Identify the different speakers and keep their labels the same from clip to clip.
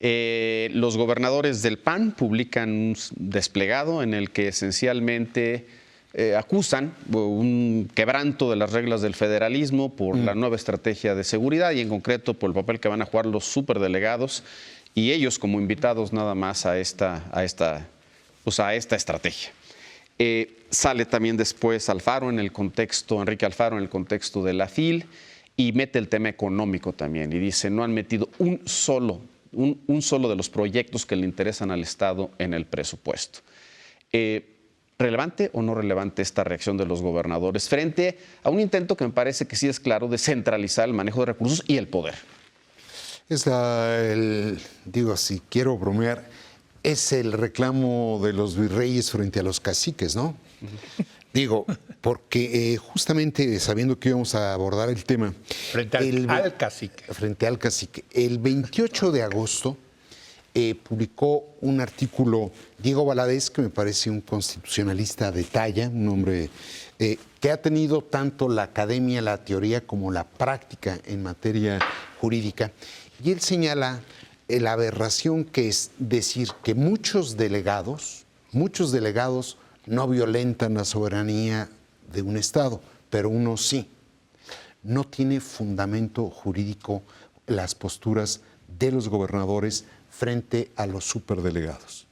Speaker 1: Los gobernadores del PAN publican un desplegado en el que esencialmente acusan un quebranto de las reglas del federalismo por la nueva estrategia de seguridad y en concreto por el papel que van a jugar los superdelegados y ellos como invitados nada más a esta estrategia. Sale también después Enrique Alfaro en el contexto de la FIL y mete el tema económico también y dice no han metido un solo de los proyectos que le interesan al Estado en el presupuesto. ¿Relevante o no relevante esta reacción de los gobernadores frente a un intento que me parece que sí es claro de centralizar el manejo de recursos y el poder?
Speaker 2: Si quiero bromear, es el reclamo de los virreyes frente a los caciques, ¿no? Porque justamente sabiendo que íbamos a abordar el tema...
Speaker 3: Frente al cacique.
Speaker 2: Frente al cacique. El 28 de agosto publicó un artículo Diego Valadez, que me parece un constitucionalista de talla, un hombre que ha tenido tanto la academia, la teoría, como la práctica en materia jurídica. Y él señala la aberración que es decir que muchos delegados no violentan la soberanía de un Estado, pero uno sí. No tiene fundamento jurídico las posturas de los gobernadores frente a los superdelegados.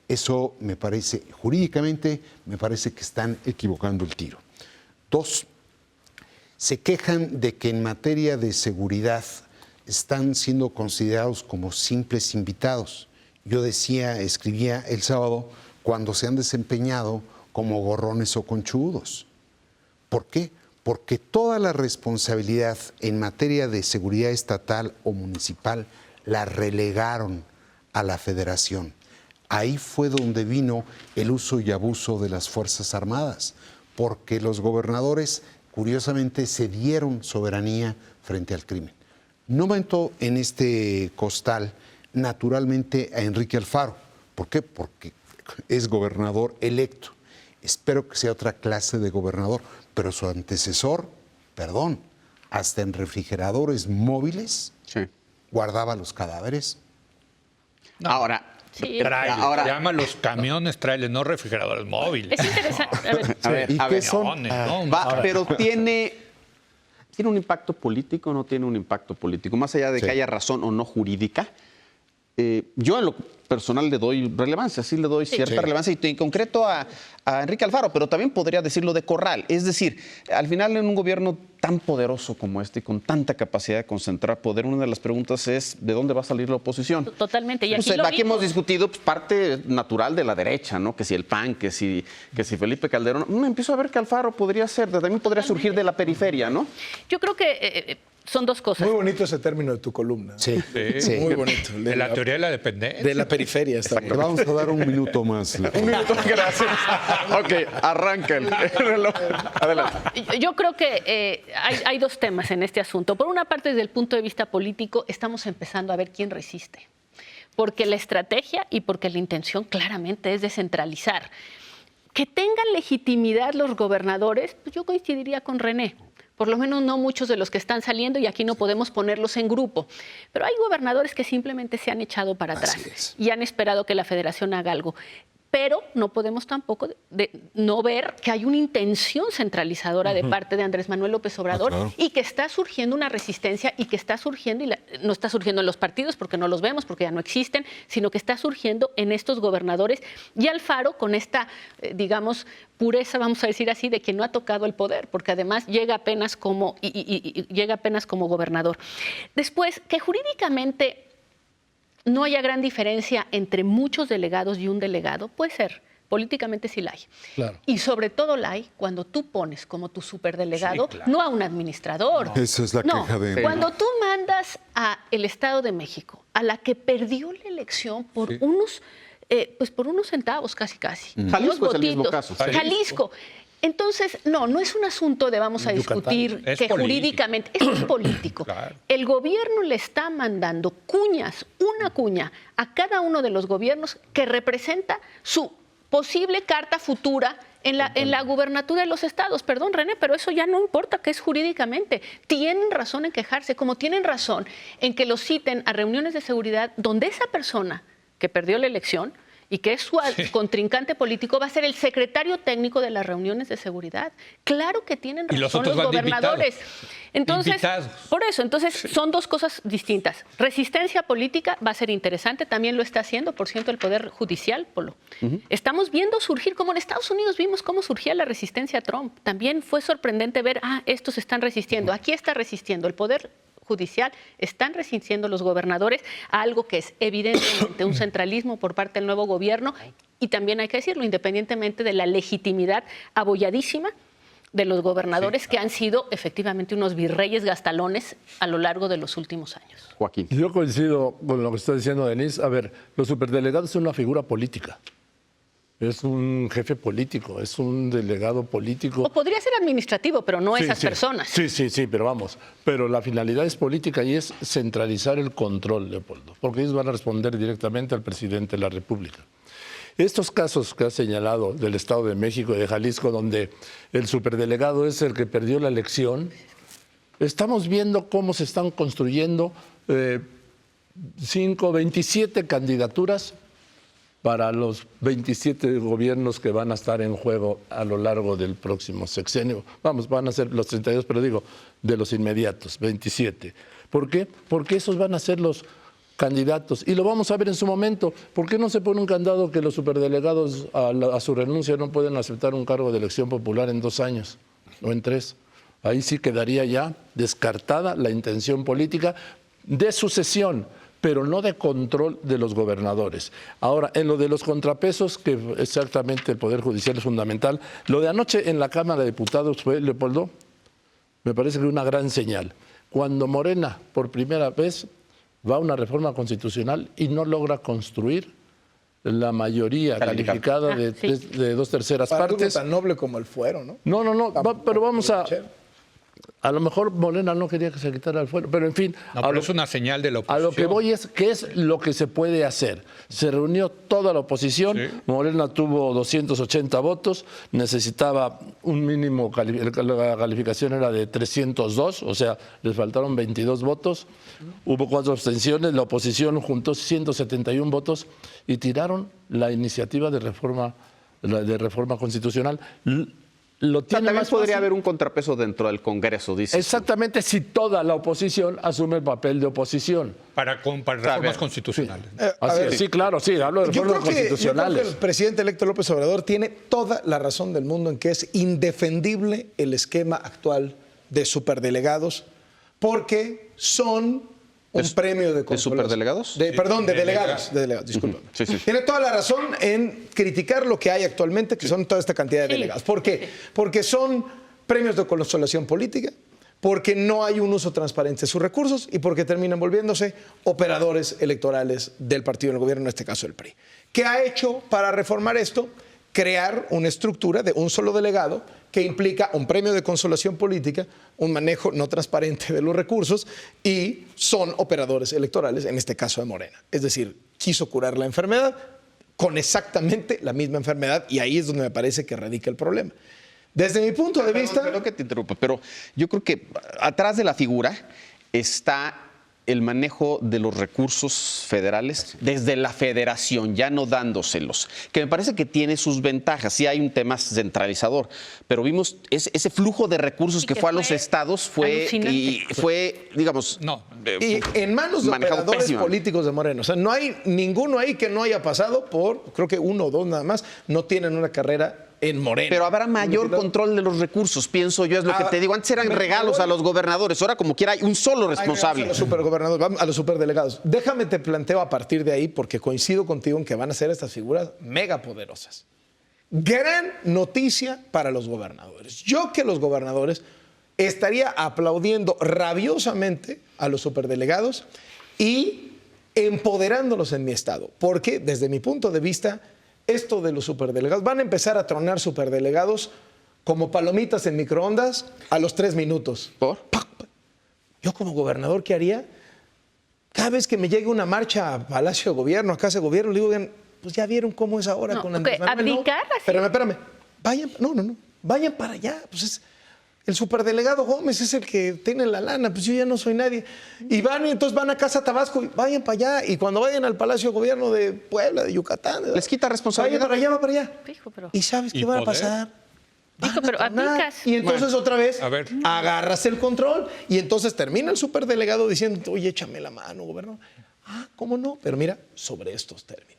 Speaker 2: Eso me parece, jurídicamente, me parece que están equivocando el tiro. 2, se quejan de que en materia de seguridad están siendo considerados como simples invitados. Yo escribía el sábado, cuando se han desempeñado como gorrones o conchudos. ¿Por qué? Porque toda la responsabilidad en materia de seguridad estatal o municipal la relegaron a la Federación. Ahí fue donde vino el uso y abuso de las Fuerzas Armadas, porque los gobernadores, curiosamente, cedieron soberanía frente al crimen. No meto en este costal, naturalmente, a Enrique Alfaro. ¿Por qué? Porque es gobernador electo. Espero que sea otra clase de gobernador, pero su antecesor, hasta en refrigeradores móviles guardaba los cadáveres.
Speaker 3: No. Ahora, llama los camiones trailers, no refrigeradores móviles.
Speaker 4: Es interesante.
Speaker 1: ¿Y qué son? Pero tiene un impacto político o no tiene un impacto político, más allá de que haya razón o no jurídica. Yo en lo personal le doy relevancia, le doy cierta relevancia y en concreto a Enrique Alfaro, pero también podría decirlo de Corral. Es decir, al final en un gobierno tan poderoso como este y con tanta capacidad de concentrar poder, una de las preguntas es ¿de dónde va a salir la oposición?
Speaker 4: Totalmente. Y
Speaker 1: aquí hemos discutido parte natural de la derecha, ¿no? Que si el PAN, que si Felipe Calderón. Empiezo a ver que Alfaro podría ser, también podría surgir de la periferia, ¿no?
Speaker 4: Yo creo que son dos cosas.
Speaker 5: Muy bonito ese término de tu columna.
Speaker 2: Sí.
Speaker 5: Muy bonito.
Speaker 3: De la teoría de la dependencia.
Speaker 5: De la periferia.
Speaker 2: Te vamos a dar un minuto más.
Speaker 1: Un minuto, gracias. Ok, arranca el reloj. Adelante.
Speaker 4: Yo creo que hay dos temas en este asunto. Por una parte, desde el punto de vista político, estamos empezando a ver quién resiste. Porque la estrategia y porque la intención claramente es descentralizar. Que tengan legitimidad los gobernadores, pues yo coincidiría con René. Por lo menos no muchos de los que están saliendo y aquí no podemos ponerlos en grupo. Pero hay gobernadores que simplemente se han echado para atrás y han esperado que la Federación haga algo. Pero no podemos tampoco no ver que hay una intención centralizadora de parte de Andrés Manuel López Obrador y que está surgiendo una resistencia y que está surgiendo, no está surgiendo en los partidos porque no los vemos, porque ya no existen, sino que está surgiendo en estos gobernadores y Alfaro con esta, pureza, vamos a decir así, de que no ha tocado el poder, porque además llega apenas como gobernador. Después, que jurídicamente no haya gran diferencia entre muchos delegados y un delegado, puede ser. Políticamente sí la hay.
Speaker 5: Claro.
Speaker 4: Y sobre todo la hay cuando tú pones como tu superdelegado, no a un administrador.
Speaker 2: No. Esa es la queja de...
Speaker 4: Cuando tú mandas a el Estado de México, a la que perdió la elección por unos centavos casi.
Speaker 1: Jalisco es el mismo caso.
Speaker 4: Jalisco. Entonces, no es un asunto de vamos a discutir que jurídicamente, es político.
Speaker 3: Claro.
Speaker 4: El gobierno le está mandando una cuña a cada uno de los gobiernos que representa su posible carta futura en la gubernatura de los estados. Perdón, René, pero eso ya no importa qué es jurídicamente. Tienen razón en quejarse, como tienen razón en que los citen a reuniones de seguridad donde esa persona que perdió la elección y que es su contrincante político va a ser el secretario técnico de las reuniones de seguridad. Claro que tienen razón los gobernadores. Entonces, por eso, son dos cosas distintas. Resistencia política va a ser interesante, también lo está haciendo, por cierto, el Poder Judicial, Polo. Estamos viendo surgir, como en Estados Unidos vimos cómo surgía la resistencia a Trump. También fue sorprendente ver, estos están resistiendo, aquí está resistiendo el Poder Judicial, están resistiendo los gobernadores a algo que es evidentemente un centralismo por parte del nuevo gobierno, y también hay que decirlo, independientemente de la legitimidad abolladísima de los gobernadores que han sido efectivamente unos virreyes gastalones a lo largo de los últimos años.
Speaker 1: Joaquín.
Speaker 6: Yo coincido con lo que está diciendo Denise. A ver, los superdelegados son una figura política. Es un jefe político, es un delegado político.
Speaker 4: O podría ser administrativo, pero no esas personas.
Speaker 6: Sí, pero vamos. Pero la finalidad es política y es centralizar el control, Leopoldo, porque ellos van a responder directamente al presidente de la República. Estos casos que ha señalado del Estado de México y de Jalisco, donde el superdelegado es el que perdió la elección, estamos viendo cómo se están construyendo 27 candidaturas para los 27 gobiernos que van a estar en juego a lo largo del próximo sexenio. Vamos, van a ser los 32, pero digo, de los inmediatos, 27. ¿Por qué? Porque esos van a ser los candidatos. Y lo vamos a ver en su momento. ¿Por qué no se pone un candado que los superdelegados a su renuncia no pueden aceptar un cargo de elección popular en 2 años o en 3? Ahí sí quedaría ya descartada la intención política de sucesión, pero no de control de los gobernadores. Ahora, en lo de los contrapesos, que exactamente el Poder Judicial es fundamental, lo de anoche en la Cámara de Diputados fue, Leopoldo, me parece que una gran señal. Cuando Morena, por primera vez, va a una reforma constitucional y no logra construir la mayoría calificada de 2/3 partes.
Speaker 5: Algo tan noble como el fuero, ¿no?
Speaker 6: No, pero vamos a lo mejor Morena no quería que se quitara el fuero, pero en fin.
Speaker 3: No, pero es una señal de la oposición.
Speaker 6: A lo que voy es, ¿qué es lo que se puede hacer? Se reunió toda la oposición, sí. Morena tuvo 280 votos, necesitaba un mínimo, la calificación era de 302, o sea, les faltaron 22 votos, hubo 4 abstenciones, la oposición juntó 171 votos y tiraron la iniciativa de reforma constitucional.
Speaker 1: También podría haber un contrapeso dentro del Congreso, dice.
Speaker 6: Exactamente, si toda la oposición asume el papel de oposición.
Speaker 3: Para reformas constitucionales.
Speaker 6: Sí, claro, sí, hablo de reformas constitucionales.
Speaker 5: Yo creo que el presidente electo López Obrador tiene toda la razón del mundo en que es indefendible el esquema actual de superdelegados, porque son un premio de
Speaker 1: consolación. ¿De superdelegados?
Speaker 5: De delegados, disculpa.
Speaker 1: Sí.
Speaker 5: Tiene toda la razón en criticar lo que hay actualmente, que son toda esta cantidad de delegados. ¿Por qué? Porque son premios de consolación política, porque no hay un uso transparente de sus recursos y porque terminan volviéndose operadores electorales del partido del gobierno, en este caso el PRI. ¿Qué ha hecho para reformar esto? Crear una estructura de un solo delegado que implica un premio de consolación política, un manejo no transparente de los recursos y son operadores electorales, en este caso de Morena. Es decir, quiso curar la enfermedad con exactamente la misma enfermedad y ahí es donde me parece que radica el problema. Desde mi punto de vista...
Speaker 1: Perdón que te interrumpa, pero yo creo que atrás de la figura está el manejo de los recursos federales desde la federación, ya no dándoselos, que me parece que tiene sus ventajas. Sí hay un tema centralizador, pero vimos ese flujo de recursos que fue a los estados fue, digamos...
Speaker 5: y en manos de operadores políticos de Moreno. O sea, no hay ninguno ahí que no haya pasado por, creo que 1 o 2 nada más, no tienen una carrera en Morena.
Speaker 1: Pero habrá mayor control de los recursos, pienso yo, es lo que te digo. Antes eran regalos a los gobernadores, ahora como quiera hay un solo responsable.
Speaker 5: A los supergobernadores, vamos a los superdelegados. Déjame te planteo a partir de ahí, porque coincido contigo en que van a ser estas figuras mega poderosas. Gran noticia para los gobernadores. Yo que los gobernadores estaría aplaudiendo rabiosamente a los superdelegados y empoderándolos en mi estado, porque desde mi punto de vista esto de los superdelegados, van a empezar a tronar superdelegados como palomitas en microondas a los 3 minutos.
Speaker 1: ¿Por?
Speaker 5: Yo como gobernador, ¿qué haría? Cada vez que me llegue una marcha a Palacio de Gobierno, a Casa de Gobierno, le digo, pues ya vieron cómo es ahora con Andrés Manuel.
Speaker 4: Abdicar así.
Speaker 5: Espérame. vayan para allá. Pues el superdelegado Gómez es el que tiene la lana, pues yo ya no soy nadie. Y entonces van a Casa Tabasco y vayan para allá. Y cuando vayan al Palacio de Gobierno de Puebla, de Yucatán,
Speaker 1: les quita responsabilidad.
Speaker 5: Va para allá.
Speaker 4: Hijo, pero...
Speaker 5: ¿Y sabes qué va a pasar?
Speaker 4: Hijo, pero aplicas.
Speaker 5: Y entonces otra vez agarras el control y entonces termina el superdelegado diciendo, oye, échame la mano, gobernador. ¿Cómo no? Pero mira, sobre estos términos.